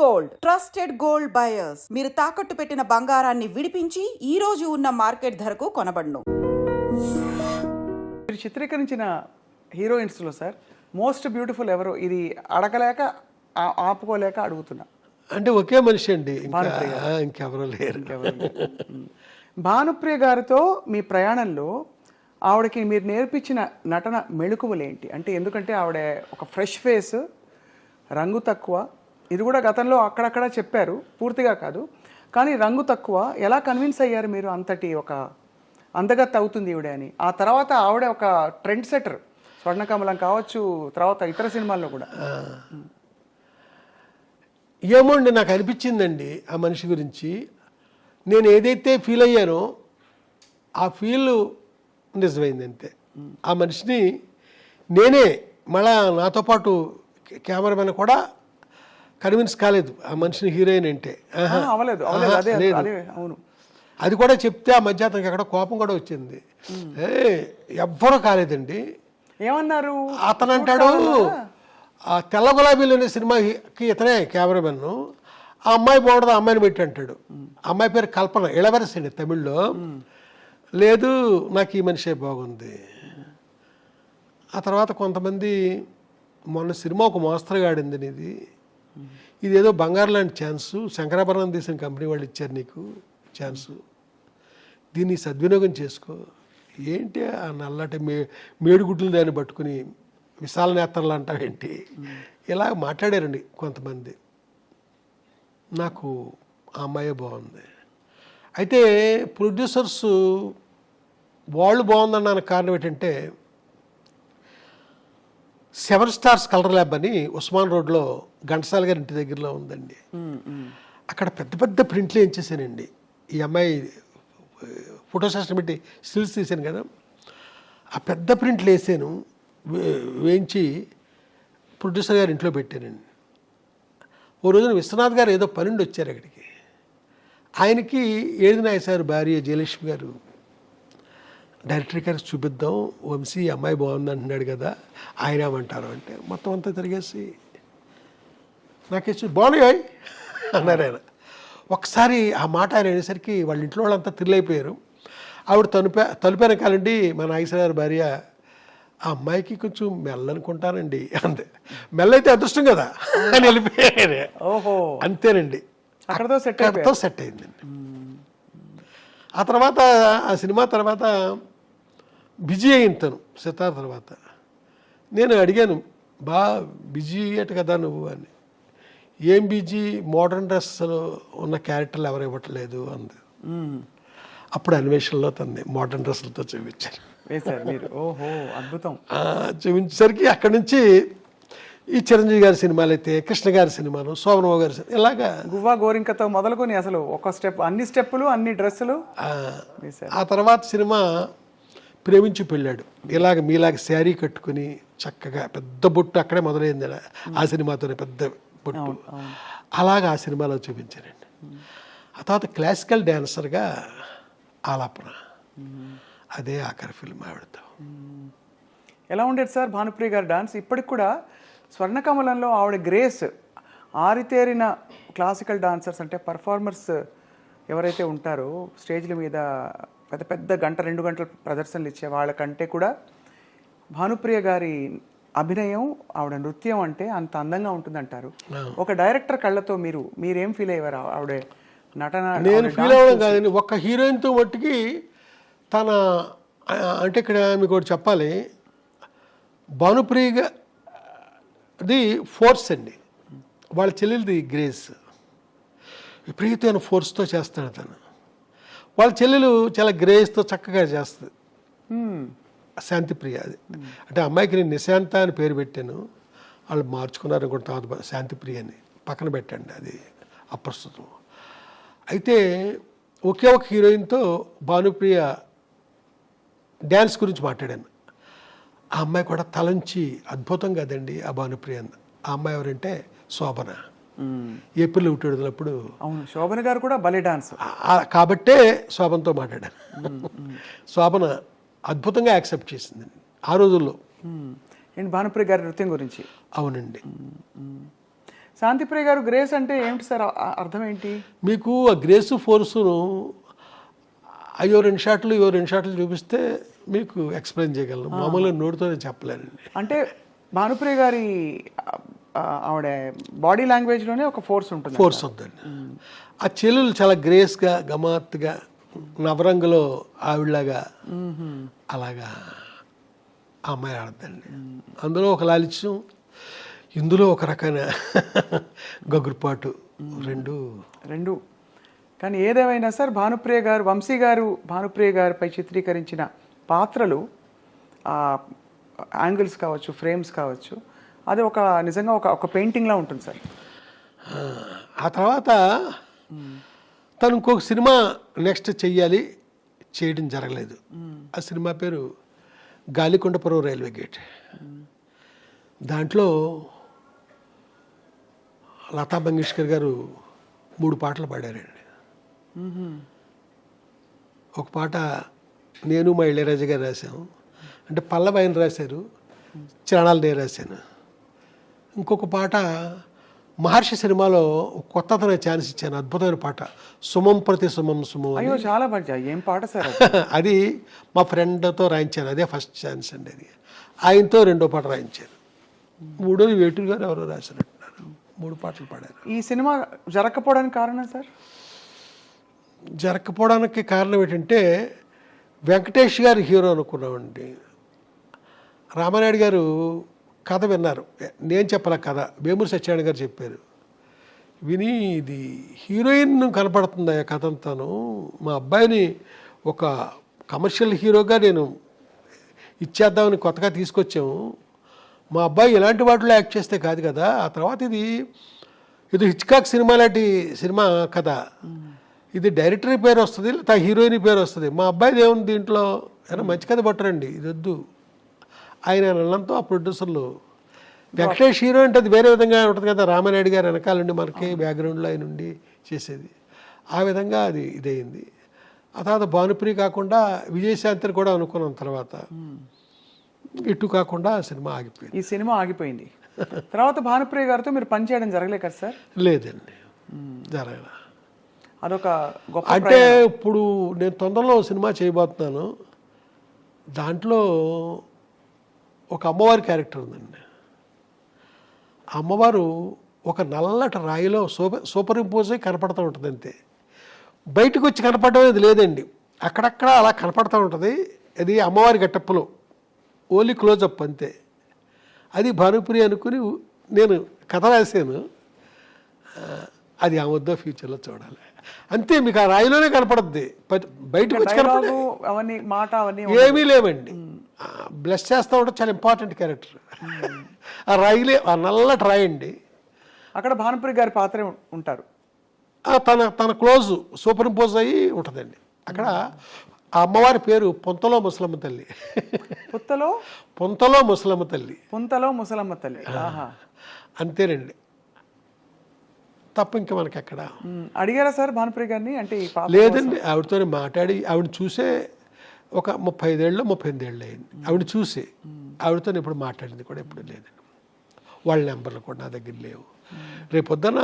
Gold trusted gold buyers మీరు తాకట్టు పెట్టిన బంగారాన్ని విడిపించి ఈ రోజు ఉన్న మార్కెట్ ధరకు కొనబడును. మీరు చిత్రీకరించిన హీరోయిన్స్లో సార్ మోస్ట్ బ్యూటిఫుల్ ఎవరు? ఇది అడగలేక ఆపుకోలేక అడుగుతున్నా. అంటే ఒకే మనిషి అండి, ఇంకెవరూ లేరు. భానుప్రియ గారితో మీ ప్రయాణంలో ఆవిడకి మీరు నేర్పించిన నటన మెళుకువలు ఏంటి? అంటే ఎందుకంటే ఆవిడ ఒక ఫ్రెష్ ఫేస్, రంగు తక్కువ, ఇది కూడా గతంలో అక్కడక్కడ చెప్పారు, పూర్తిగా కాదు, కానీ రంగు తక్కువ. ఎలా కన్విన్స్ అయ్యారు మీరు అంతటి ఒక అందగత్తె అవుతుంది ఈవిడ అని? ఆ తర్వాత ఆవిడ ఒక ట్రెండ్ సెటర్, స్వర్ణకమలం కావచ్చు, తర్వాత ఇతర సినిమాల్లో కూడా. ఏమోండి, నాకు అనిపించిందండి ఆ మనిషి గురించి. నేను ఏదైతే ఫీల్ అయ్యానో ఆ ఫీల్ నిజమైంది అంతే. ఆ మనిషిని నేనే మళ్ళా నాతో పాటు కెమెరామెన్ కూడా కన్విన్స్ కాలేదు ఆ మనిషిని హీరోయిన్ అంటే. అవును, అది కూడా చెప్తే ఆ మధ్య అతనికి అక్కడ కోపం కూడా వచ్చింది. ఎవ్వరూ కాలేదండి. ఏమన్నారు? అతను అంటాడు, ఆ తెల్ల గులాబీలు అనే సినిమాకి ఇతనే కెమెరామెన్, ఆ అమ్మాయి బాగుండదు, ఆ అమ్మాయిని పెట్టి అంటాడు. అమ్మాయి పేరు కల్పన, ఇళవరసండి తమిళ్లో. లేదు, నాకు ఈ మనిషే బాగుంది. ఆ తర్వాత కొంతమంది మొన్న సినిమా ఒక మోస్తరుగా ఆడింది, ఇదేదో బంగారు లాంటి ఛాన్సు, శంకరాభరణం తీసిన కంపెనీ వాళ్ళు ఇచ్చారు నీకు ఛాన్సు, దీన్ని సద్వినియోగం చేసుకో. ఏంటి ఆ నల్లటి మేడుగుడ్లు దాన్ని పట్టుకుని విశాల నేత్రలు అంటావేంటి? ఇలా మాట్లాడారండి కొంతమంది. నాకు ఆ అమ్మాయే బాగుంది. అయితే ప్రొడ్యూసర్స్ వాళ్ళు బాగుందన్నానికి కారణం ఏంటంటే, 7 స్టార్స్ కలర్ ల్యాబ్ అని ఉస్మాన్ రోడ్లో ఘంటసాల గారి ఇంటి దగ్గరలో ఉందండి. అక్కడ పెద్ద పెద్ద ప్రింట్లు వేయించేసానండి. ఈ అమ్మాయి ఫోటో సెషన్ పెట్టి స్టిల్స్ తీసాను కదా, ఆ పెద్ద ప్రింట్లు వేసాను, వేయించి ప్రొడ్యూసర్ గారి ఇంట్లో పెట్టానండి. ఓ రోజున విశ్వనాథ్ గారు ఏదో పనుండి వచ్చారు అక్కడికి. ఆయనకి ఏడినాయసారి భార్య జయలక్ష్మి గారు, డైరెక్టర్ గారికి చూపిద్దాం, వంశీ అమ్మాయి బాగుంది అంటున్నాడు కదా, ఆయన ఏమంటారు అంటే, మొత్తం అంతా తిరిగేసి నాకేసి బాగున్నాయి అన్నారు ఆయన. ఒకసారి ఆ మాట ఆయన అనేసరికి వాళ్ళ ఇంట్లో వాళ్ళంతా థ్రిల్. ఆవిడ తలుపైన కాలండి మా నాగేశ్వర గారి భార్య, ఆ అమ్మాయికి కొంచెం మెల్లనుకుంటానండి అంతే. మెల్లైతే అదృష్టం కదా అని వెళ్ళిపోయారు. ఓహో, అంతేనండి, అక్కడితో సెట్ అయిందండి. ఆ తర్వాత ఆ సినిమా తర్వాత బిజీ అయింది తను. సితార్ తర్వాత నేను అడిగాను, బిజీ అయ్యట కదా నువ్వు అని. ఏం బిజీ, మోడర్న్ డ్రెస్సులు ఉన్న క్యారెక్టర్లు ఎవరు ఇవ్వట్లేదు అంది. అప్పుడు అన్వేషణలో తన్ని మోడర్న్ డ్రెస్సులతో చూపించారు. ఓహో, అద్భుతం. చూపించేసరికి అక్కడి నుంచి ఈ చిరంజీవి గారి సినిమాలు అయితే, కృష్ణ గారి సినిమాలు, శోభనబాబు గారి సినిమా, ఇలాగా గువ్వా గోరింకతో మొదలుకొని అసలు ఒక స్టెప్, అన్ని స్టెప్పులు, అన్ని డ్రెస్సులు. ఆ తర్వాత సినిమా ప్రేమించి పెళ్ళాడు. ఇలాగ మీలాగ శారీ కట్టుకుని చక్కగా పెద్ద బొట్టు అక్కడే మొదలైంది ఆ సినిమాతోనే, పెద్ద బొట్టు. అలాగా ఆ సినిమాలో చూపించారండి. ఆ తర్వాత క్లాసికల్ డ్యాన్సర్గా ఆలాపన, అదే ఆఖరి ఫిల్మ్ ఆవిడతో. ఎలా ఉండేది సార్ భానుప్రియ గారి డాన్స్? ఇప్పటికి కూడా స్వర్ణకమలంలో ఆవిడ గ్రేస్, ఆరితేరిన క్లాసికల్ డాన్సర్స్ అంటే పర్ఫార్మర్స్ ఎవరైతే ఉంటారో స్టేజ్ల మీద పెద్ద పెద్ద 1-2 గంటల ప్రదర్శనలు ఇచ్చే వాళ్ళకంటే కూడా భానుప్రియ గారి అభినయం, ఆవిడ నృత్యం అంటే అంత అందంగా ఉంటుందంటారు. ఒక డైరెక్టర్ కళ్ళతో మీరేం ఫీల్ అయ్యారు ఆవిడ నటన? నేను ఫీల్ అవ్వడం కాదండి, ఒక్క హీరోయిన్తో మట్టుకి తన, అంటే ఇక్కడ మీకు ఒకటి చెప్పాలి, భానుప్రియది ఫోర్స్ అండి, వాళ్ళ చెల్లెలది గ్రేస్. విపరీతమైన ఫోర్స్తో చేస్తాడు తను. వాళ్ళ చెల్లెలు చాలా గ్రేస్తో చక్కగా చేస్తుంది, శాంతిప్రియ. అది అంటే అమ్మాయికి నేను నిశాంత అని పేరు పెట్టాను, వాళ్ళు మార్చుకున్నారు అనుకుంటా, తర్వాత శాంతిప్రియ అని పక్కన పెట్టండి, అది అప్రస్తుతం. అయితే ఒకే ఒక హీరోయిన్తో భానుప్రియ డ్యాన్స్ గురించి మాట్లాడాను. ఆ అమ్మాయి కూడా తలంచి అద్భుతం కదండి ఆ భానుప్రియ. ఆ అమ్మాయి ఎవరంటే శోభన, ఏప్రిల్ 1 విడుదలప్పుడు. అవును, శోభన గారు కూడా భలే డాన్స్. కాబట్టే శోభనతో మాట్లాడాను. శోభన అద్భుతంగా యాక్సెప్ట్ చేసిందండి ఆ రోజుల్లో. భానుప్రియ గారి నృత్యం గురించి. అవునండి. శాంతిప్రియ గారు గ్రేస్ అంటే ఏమిటి సార్, అర్థం ఏంటి? మీకు ఆ గ్రేస్ ఫోర్సును అయ్యో 2 షాట్లు చూపిస్తే మీకు ఎక్స్ప్లెయిన్ చేయగలను, మామూలుగా నోటితోనే చెప్పలేనండి. అంటే భానుప్రియ గారి ఆవిడ బాడీ లాంగ్వేజ్లోనే ఒక ఫోర్స్ ఉంటుందండి. ఆ చెల్లెలు చాలా గ్రేస్గా గమాత్తుగా నవరంగులో ఆవిడలాగా అలాగా ఆ అమ్మాయి ఆడద్దండి. అందులో ఒక లాలిత్యం, ఇందులో ఒక రకమైన గగురుపాటు, రెండు. కానీ ఏదేమైనా సార్ భానుప్రియ గారు, వంశీ గారు భానుప్రియ గారిపై చిత్రీకరించిన పాత్రలు, యాంగిల్స్ కావచ్చు, ఫ్రేమ్స్ కావచ్చు, అది ఒక నిజంగా ఒక పెయింటింగ్లా ఉంటుంది సార్. ఆ తర్వాత తను ఇంకొక సినిమా నెక్స్ట్ చేయడం జరగలేదు. ఆ సినిమా పేరు గాలికొండపురం రైల్వే గేట్. దాంట్లో లతా మంగేష్కర్ గారు 3 పాటలు పాడారండి. ఒక పాట నేను మా ఇళయరాజా గారు రాశాము, అంటే పల్లవి ఆయన రాశారు, చరణాలు నేను రాశాను. ఇంకొక పాట మహర్షి సినిమాలో కొత్తతన ఛాన్స్ ఇచ్చాను, అద్భుతమైన పాట, సుమం ప్రతి సుమం సుమం. అయ్యో చాలా బాగా, ఏం పాట సార్ అది మా ఫ్రెండ్తో రాయించాను, అదే ఫస్ట్ ఛాన్స్ అండి. అది ఆయనతో 2వ పాట రాయించాను. 3 వేటూరు గారు ఎవరో రాసినట్టున్నారు. 3 పాటలు పాడారు. ఈ సినిమా జరగకపోవడానికి కారణం సార్? జరగకపోవడానికి కారణం ఏంటంటే వెంకటేష్ గారు హీరో అనుకున్నామండి. రామానాయుడు గారు కథ విన్నారు, నేను చెప్పలే కథ, వేమూరి సత్యనారాయణ గారు చెప్పారు. విని ఇది హీరోయిన్ కనపడుతుంది ఆ కథ అంతాను, మా అబ్బాయిని ఒక కమర్షియల్ హీరోగా నేను ఇచ్చేద్దామని కొత్తగా తీసుకొచ్చాము, మా అబ్బాయి ఇలాంటి వాటిలో యాక్ట్ చేస్తే కాదు కదా. ఆ తర్వాత ఇది హిచ్కాక్ సినిమా లాంటి సినిమా కథ, ఇది డైరెక్టర్ పేరు వస్తుంది, లేదా హీరోయిన్ పేరు వస్తుంది, మా అబ్బాయిది ఏముంది దీంట్లో, ఏమైనా మంచి కథ పట్టరండి, ఇది వద్దు ఆయన అన్నంతో ఆ ప్రొడ్యూసర్లు, వెంకటేష్ హీరో అంటే అది వేరే విధంగా ఉంటుంది కదా, రామానాయుడు గారు వెనకాల నుండి మనకి బ్యాక్గ్రౌండ్లో ఆయన ఉండి చేసేది, ఆ విధంగా అది ఇదయింది. ఆ తర్వాత భానుప్రియ కాకుండా విజయశాంతిని కూడా అనుకున్నాం, తర్వాత ఇటు కాకుండా ఆ సినిమా ఆగిపోయింది. ఈ సినిమా ఆగిపోయింది. తర్వాత భానుప్రియ గారితో మీరు పనిచేయడం జరగలే కదా సార్? లేదండి, జరగల. అదొక గొప్ప, అంటే ఇప్పుడు నేను తొందరలో సినిమా చేయబోతున్నాను, దాంట్లో ఒక అమ్మవారి క్యారెక్టర్ ఉందండి. అమ్మవారు ఒక నల్లటి రాయిలో సూపర్ ఇంపోజ్ అయి కనపడుతూ ఉంటుంది అంతే, బయటకు వచ్చి కనపడడం అనేది లేదండి, అక్కడక్కడ అలా కనపడుతూ ఉంటుంది. అది అమ్మవారి గెటప్పులో ఓన్లీ క్లోజప్ అంతే. అది భానుప్రియ అనుకుని నేను కథ రాశాను, అది ఆ వద్ద ఫ్యూచర్లో చూడాలి అంతే. మీకు ఆ రాయిలోనే కనపడుద్ది, బయటకు వచ్చి అవన్నీ మాట అవన్నీ ఏమీ లేవండి. బ్లెస్ చేస్తూ ఉంటే చాలా ఇంపార్టెంట్ క్యారెక్టర్. ఆ రాయిలే, ఆ నల్లటి రాయి అండి, అక్కడ భానుప్రియ గారి పాత్ర ఉంటారు. తన క్లోజ్ సూపర్ ఇంపోజ్ అయ్యి ఉంటుందండి. అక్కడ ఆ అమ్మవారి పేరు పొంతలో ముసలమ్మ తల్లి. పొంతలో ముసలమ్మ తల్లి. పొంతలో ముసలమ్మ తల్లి. అంతేనండి, తప్ప ఇంకా మనకి ఎక్కడ. అడిగారా సార్ భానుప్రియ గారిని? అంటే లేదండి, ఆవిడతో మాట్లాడి ఆవిడ చూసే ఒక 35 ఏళ్ళు 38 ఏళ్ళు అయింది ఆవిడ చూసి. ఆవిడతో ఇప్పుడు మాట్లాడింది కూడా ఎప్పుడు లేదండి, వాళ్ళ నెంబర్లు కూడా నా దగ్గర లేవు. రేపొద్దున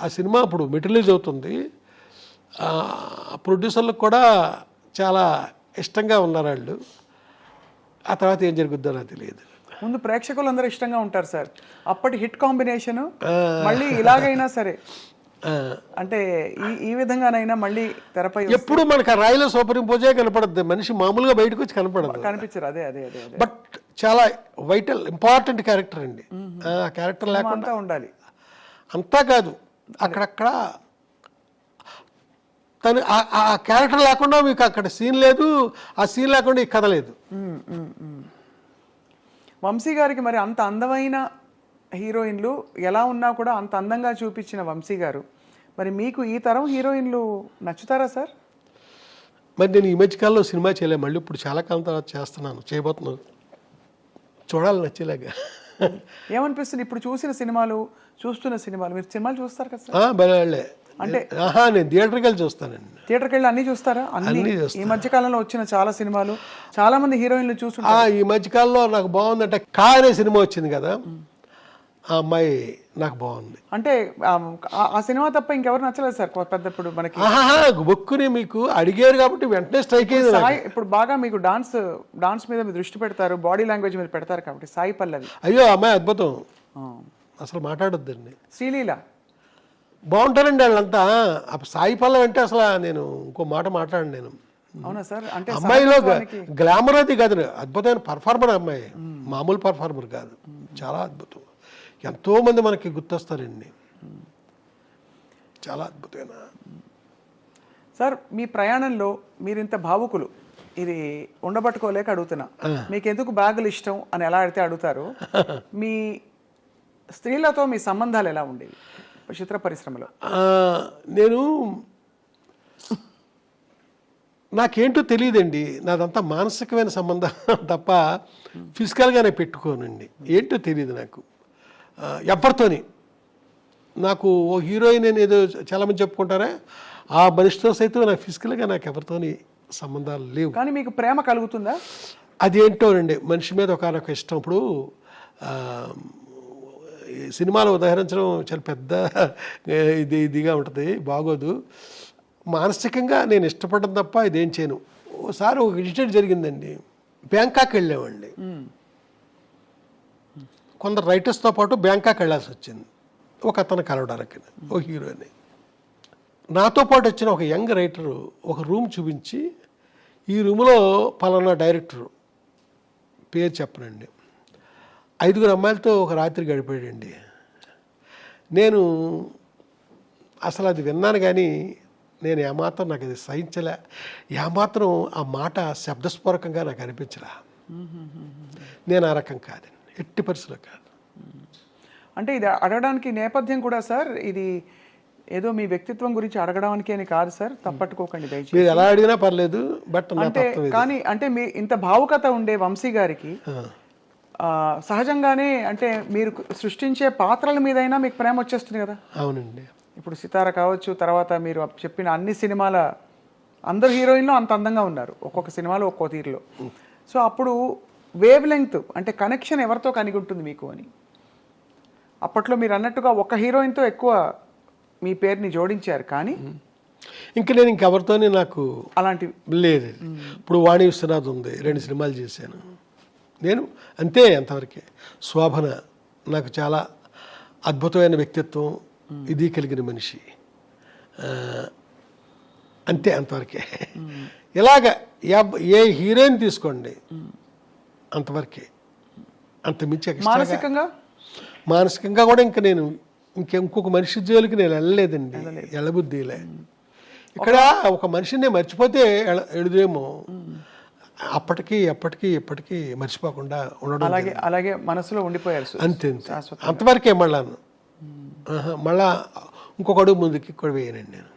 ఆ సినిమా ఇప్పుడు రిలీజ్ అవుతుంది, ప్రొడ్యూసర్లకు కూడా చాలా ఇష్టంగా ఉన్నారు వాళ్ళు. ఆ తర్వాత ఏం జరుగుద్దో నాకు తెలియదు. ముందు ప్రేక్షకులు అందరూ ఇష్టంగా ఉంటారు సార్, అప్పటి హిట్ కాంబినేషన్ మళ్ళీ ఇలాగైనా సరే, అంటే ఈ విధంగానైనా మళ్ళీ తెరపై ఎప్పుడు మనకు ఆ రాయిలో సూపర్ ఇంపోజే కనపడద్దు, మనిషి మామూలుగా బయటకు వచ్చి కనిపించారు. అదే అదే అదే బట్ చాలా వైటల్ ఇంపార్టెంట్ క్యారెక్టర్ అండి. ఆ క్యారెక్టర్ లేకుండా ఉండాలి. అంతా కాదు, అక్కడక్కడ తను ఆ క్యారెక్టర్ లేకుండా మీకు అక్కడ సీన్ లేదు, ఆ సీన్ లేకుండా ఈ కథ లేదు. వంశీ గారికి మరి అంత అందమైన హీరోయిన్లు ఎలా ఉన్నా కూడా అంత అందంగా చూపించిన వంశీ గారు, మరి మీకు ఈ తరం హీరోయిన్లు నచ్చుతారా సార్? మరి నేను ఈ మధ్యకాలంలో సినిమా చేయలే, మళ్ళీ ఇప్పుడు చాలా కాలం తర్వాత చేయబోతున్నాను, చూడాలి నచ్చేలాగా. ఏమనిపిస్తుంది ఇప్పుడు చూస్తున్న సినిమాలు? మీరు సినిమాలు చూస్తారు కదా సార్? బలే అంటే నేను థియేటర్కి వెళ్ళి చూస్తానండి. థియేటర్కి వెళ్ళి అన్నీ చూస్తారా? అన్ని ఈ మధ్యకాలంలో వచ్చిన చాలా సినిమాలు, చాలా మంది హీరోయిన్లు చూస్తుంటారు. ఈ మధ్యకాలంలో నాకు బాగుందంటే కా అనే సినిమా వచ్చింది కదా, ఆ అమ్మాయి నాకు బాగుంది. అంటే ఆ సినిమా తప్ప ఇంకెవరు నచ్చలేదు సార్ పెద్ద ఇప్పుడు మనకి? ఆహాహా, బొక్కుని మీకు అడిగారు కాబట్టి వెంటనే స్ట్రైక్ అయ్యింది నాకు. సాయి ఇప్పుడు బాగా మీకు డాన్స్ మీద మీరు దృష్టి పెడతారు, బాడీ లాంగ్వేజ్ మీద పెడతారు కాబట్టి సాయి పల్లవి. అయ్యో అమ్మాయి అద్భుతం, అసలు మాట్లాడొద్దండి. శ్రీలీల బాగుంటారండి వాళ్ళంతా. సాయి పల్లవి అంటే అసలు నేను ఇంకో మాట మాట్లాడండి నేను. అవునా సార్? అంటే అమ్మాయిలో గ్లామర్ అది కాదు, అద్భుతమైన పర్ఫార్మర్ అమ్మాయి, మామూలు పర్ఫార్మర్ కాదు, చాలా అద్భుతం. ఎంతో మంది మనకి గుర్తొస్తారండి, చాలా అద్భుతమైన. సార్ మీ ప్రయాణంలో మీరు ఇంత భావుకులు, ఇది ఉండబట్టుకోలేక అడుగుతున్నా, మీకు ఎందుకు బ్యాగులు ఇష్టం అని ఎలా అడిగితే అడుగుతారు. మీ స్త్రీలతో మీ సంబంధాలు ఎలా ఉండేవి చిత్ర పరిశ్రమలో? నేను నాకేంటో తెలియదండి, నాదంతా మానసికమైన సంబంధం తప్ప ఫిజికల్గానే పెట్టుకోనండి. ఏంటో తెలియదు నాకు ఎవరితోని. నాకు ఓ హీరోయిన్ అని ఏదో చాలామంది చెప్పుకుంటారా, ఆ మనిషితో సైతం నాకు ఫిజికల్గా నాకు ఎవరితోని సంబంధాలు లేవు. కానీ మీకు ప్రేమ కలుగుతుందా? అదేంటోనండి, మనిషి మీద ఒకనొక ఇష్టం. ఇప్పుడు సినిమాలు ఉదాహరించడం చాలా పెద్ద ఇదిగా ఉంటుంది, బాగోదు. మానసికంగా నేను ఇష్టపడడం తప్ప ఇదేం చేయను. ఓసారి ఒక ఇన్సిడెంట్ జరిగిందండి, బ్యాంకాక్ వెళ్ళామండి. కొందరు రైటర్స్తో పాటు బ్యాంకాక్ వెళ్ళాల్సి వచ్చింది ఒక అతను కలవడానికి, ఒక హీరోని. నాతో పాటు వచ్చిన ఒక యంగ్ రైటరు ఒక రూమ్ చూపించి, ఈ రూమ్లో పలానా డైరెక్టరు పేరు చెప్పనండి, 5 అమ్మాయిలతో ఒక రాత్రి గడిపాడండి. నేను అసలు అది విన్నాను కానీ నేను ఏమాత్రం నాకు అది సహించలే, ఏమాత్రం ఆ మాట శబ్దస్ఫోరకంగా నాకు అనిపించలే. నేను ఆ రకం కాదండి, ఎట్టి పరిస్థితుల్లో కాదు. అంటే ఇది అడగడానికి నేపథ్యం కూడా సార్, ఇది ఏదో మీ వ్యక్తిత్వం గురించి అడగడానికి అని కాదు సార్, తప్పట్టుకోకండి దయచేసి. మీరు ఎలా అడిగినా పర్లేదు, బట్ అంటే కానీ అంటే మీ ఇంత భావుకత ఉండే వంశీ గారికి సహజంగానే అంటే మీరు సృష్టించే పాత్రల మీదైనా మీకు ప్రేమ వచ్చేస్తుంది కదా? అవునండి. ఇప్పుడు సితార కావచ్చు, తర్వాత మీరు చెప్పిన అన్ని సినిమాల అందరు హీరోయిన్లు అంత అందంగా ఉన్నారు, ఒక్కొక్క సినిమాలో ఒక్కో తీరులో. సో అప్పుడు వేవ్ లెంగ్త్ అంటే కనెక్షన్ ఎవరితో కలిగి ఉంటుంది మీకు అని? అప్పట్లో మీరు అన్నట్టుగా ఒక హీరోయిన్తో ఎక్కువ మీ పేరుని జోడించారు, కానీ నేను ఇంకెవరితోనే నాకు అలాంటి లేదు. ఇప్పుడు వాణి విశ్వనాథ్ ఉంది, 2 సినిమాలు చేశాను నేను, అంతే, అంతవరకే. శోభన నాకు చాలా అద్భుతమైన వ్యక్తిత్వం, ఇది కలిగిన మనిషి, అంతే, అంతవరకే. ఇలాగ ఏ హీరోయిన్ తీసుకోండి అంతవరకే, అంత మించి. మానసికంగా కూడా ఇంకా నేను ఇంకొక మనిషి జోలికి నేను వెళ్ళలేదండి, వెళ్ళబుద్ధిలే. ఇక్కడ ఒక మనిషిని మర్చిపోతే ఎడుదేమో, అప్పటికి ఎప్పటికీ మర్చిపోకుండా ఉండడం, అలాగే మనసులో ఉండిపోయారు అంతే, అంతవరకే. మళ్ళా ఇంకొక అడుగు ముందుకి కూడా వేయనండి నేను.